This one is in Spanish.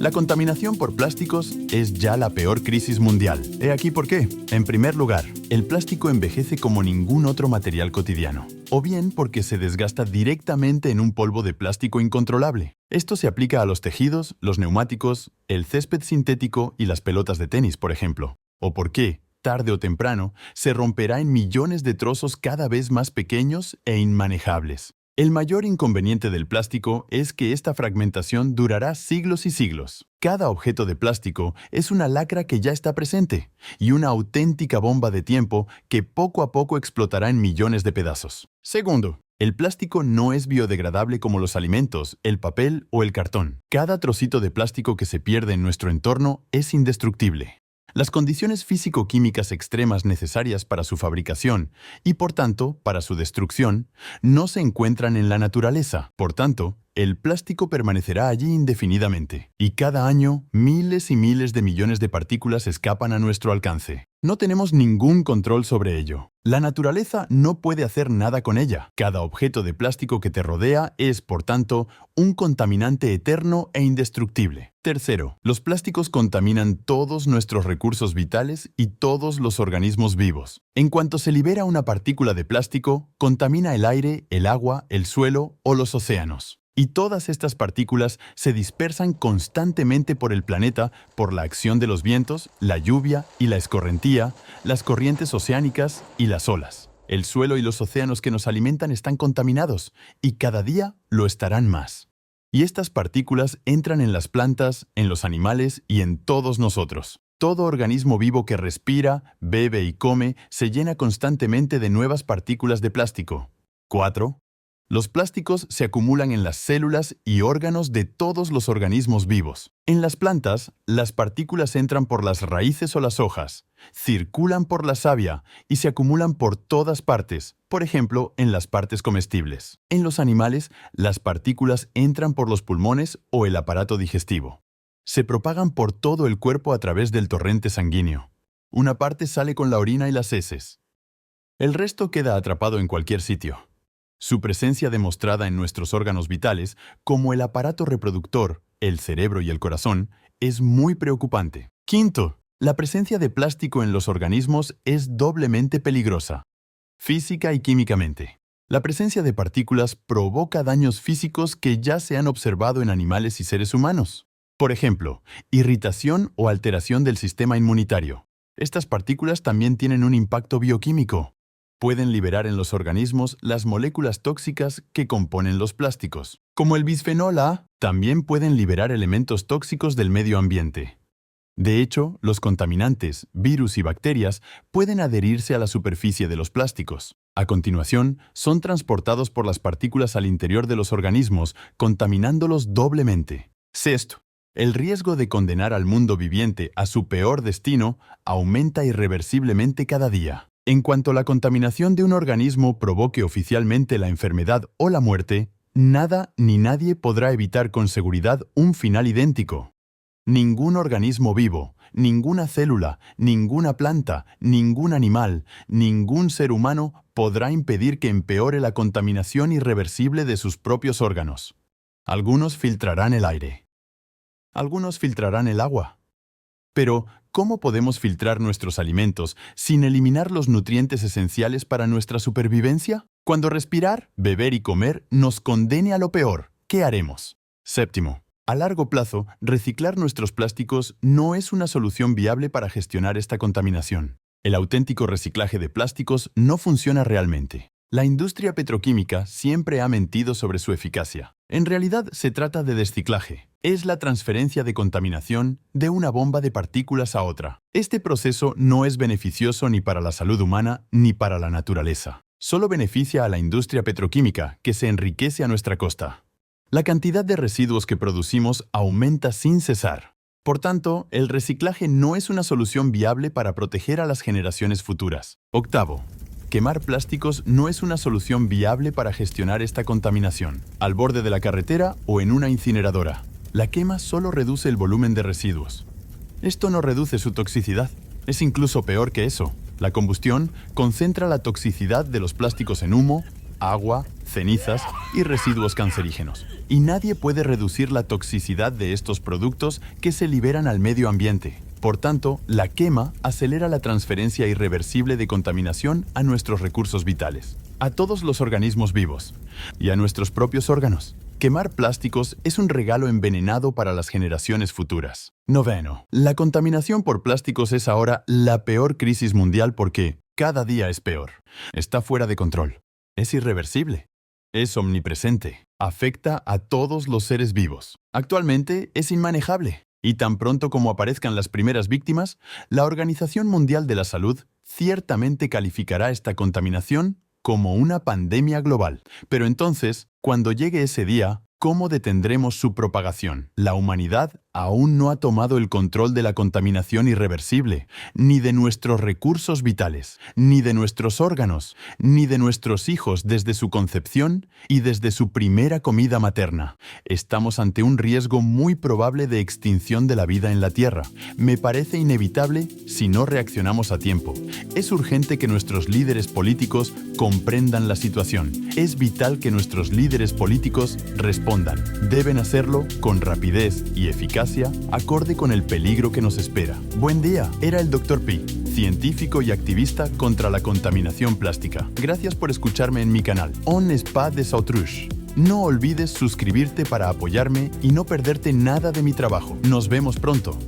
La contaminación por plásticos es ya la peor crisis mundial. He aquí por qué. En primer lugar, el plástico envejece como ningún otro material cotidiano. O bien porque se desgasta directamente en un polvo de plástico incontrolable. Esto se aplica a los tejidos, los neumáticos, el césped sintético y las pelotas de tenis, por ejemplo. O porque, tarde o temprano, se romperá en millones de trozos cada vez más pequeños e inmanejables. El mayor inconveniente del plástico es que esta fragmentación durará siglos y siglos. Cada objeto de plástico es una lacra que ya está presente y una auténtica bomba de tiempo que poco a poco explotará en millones de pedazos. Segundo, el plástico no es biodegradable como los alimentos, el papel o el cartón. Cada trocito de plástico que se pierde en nuestro entorno es indestructible. Las condiciones físico-químicas extremas necesarias para su fabricación y, por tanto, para su destrucción, no se encuentran en la naturaleza. Por tanto, el plástico permanecerá allí indefinidamente. Y cada año, miles y miles de millones de partículas escapan a nuestro alcance. No tenemos ningún control sobre ello. La naturaleza no puede hacer nada con ella. Cada objeto de plástico que te rodea es, por tanto, un contaminante eterno e indestructible. Tercero, los plásticos contaminan todos nuestros recursos vitales y todos los organismos vivos. En cuanto se libera una partícula de plástico, contamina el aire, el agua, el suelo o los océanos. Y todas estas partículas se dispersan constantemente por el planeta por la acción de los vientos, la lluvia y la escorrentía, las corrientes oceánicas y las olas. El suelo y los océanos que nos alimentan están contaminados y cada día lo estarán más. Y estas partículas entran en las plantas, en los animales y en todos nosotros. Todo organismo vivo que respira, bebe y come se llena constantemente de nuevas partículas de plástico. 4. Los plásticos se acumulan en las células y órganos de todos los organismos vivos. En las plantas, las partículas entran por las raíces o las hojas, circulan por la savia y se acumulan por todas partes, por ejemplo, en las partes comestibles. En los animales, las partículas entran por los pulmones o el aparato digestivo. Se propagan por todo el cuerpo a través del torrente sanguíneo. Una parte sale con la orina y las heces. El resto queda atrapado en cualquier sitio. Su presencia demostrada en nuestros órganos vitales, como el aparato reproductor, el cerebro y el corazón, es muy preocupante. Quinto, la presencia de plástico en los organismos es doblemente peligrosa, física y químicamente. La presencia de partículas provoca daños físicos que ya se han observado en animales y seres humanos. Por ejemplo, irritación o alteración del sistema inmunitario. Estas partículas también tienen un impacto bioquímico. Pueden liberar en los organismos las moléculas tóxicas que componen los plásticos. Como el bisfenol A, también pueden liberar elementos tóxicos del medio ambiente. De hecho, los contaminantes, virus y bacterias pueden adherirse a la superficie de los plásticos. A continuación, son transportados por las partículas al interior de los organismos, contaminándolos doblemente. Sexto, el riesgo de condenar al mundo viviente a su peor destino aumenta irreversiblemente cada día. En cuanto la contaminación de un organismo provoque oficialmente la enfermedad o la muerte, nada ni nadie podrá evitar con seguridad un final idéntico. Ningún organismo vivo, ninguna célula, ninguna planta, ningún animal, ningún ser humano podrá impedir que empeore la contaminación irreversible de sus propios órganos. Algunos filtrarán el aire. Algunos filtrarán el agua. Pero, ¿cómo podemos filtrar nuestros alimentos sin eliminar los nutrientes esenciales para nuestra supervivencia? Cuando respirar, beber y comer nos condene a lo peor, ¿qué haremos? Séptimo, a largo plazo, reciclar nuestros plásticos no es una solución viable para gestionar esta contaminación. El auténtico reciclaje de plásticos no funciona realmente. La industria petroquímica siempre ha mentido sobre su eficacia. En realidad se trata de desciclaje. Es la transferencia de contaminación de una bomba de partículas a otra. Este proceso no es beneficioso ni para la salud humana ni para la naturaleza. Solo beneficia a la industria petroquímica, que se enriquece a nuestra costa. La cantidad de residuos que producimos aumenta sin cesar. Por tanto, el reciclaje no es una solución viable para proteger a las generaciones futuras. Octavo, quemar plásticos no es una solución viable para gestionar esta contaminación, al borde de la carretera o en una incineradora. La quema solo reduce el volumen de residuos. Esto no reduce su toxicidad. Es incluso peor que eso. La combustión concentra la toxicidad de los plásticos en humo, agua, cenizas y residuos cancerígenos. Y nadie puede reducir la toxicidad de estos productos que se liberan al medio ambiente. Por tanto, la quema acelera la transferencia irreversible de contaminación a nuestros recursos vitales, a todos los organismos vivos y a nuestros propios órganos. Quemar plásticos es un regalo envenenado para las generaciones futuras. Noveno. La contaminación por plásticos es ahora la peor crisis mundial porque cada día es peor. Está fuera de control. Es irreversible. Es omnipresente. Afecta a todos los seres vivos. Actualmente es inmanejable. Y tan pronto como aparezcan las primeras víctimas, la Organización Mundial de la Salud ciertamente calificará esta contaminación como una pandemia global. Pero entonces, cuando llegue ese día, ¿cómo detendremos su propagación? La humanidad aún no ha tomado el control de la contaminación irreversible, ni de nuestros recursos vitales, ni de nuestros órganos, ni de nuestros hijos desde su concepción y desde su primera comida materna. Estamos ante un riesgo muy probable de extinción de la vida en la Tierra. Me parece inevitable si no reaccionamos a tiempo. Es urgente que nuestros líderes políticos comprendan la situación. Es vital que nuestros líderes políticos respondan. Deben hacerlo con rapidez y eficacia, acorde con el peligro que nos espera. Buen día, era el Dr. Pi, científico y activista contra la contaminación plástica. Gracias por escucharme en mi canal. On n'est pas des autruches. No olvides suscribirte para apoyarme y no perderte nada de mi trabajo. Nos vemos pronto.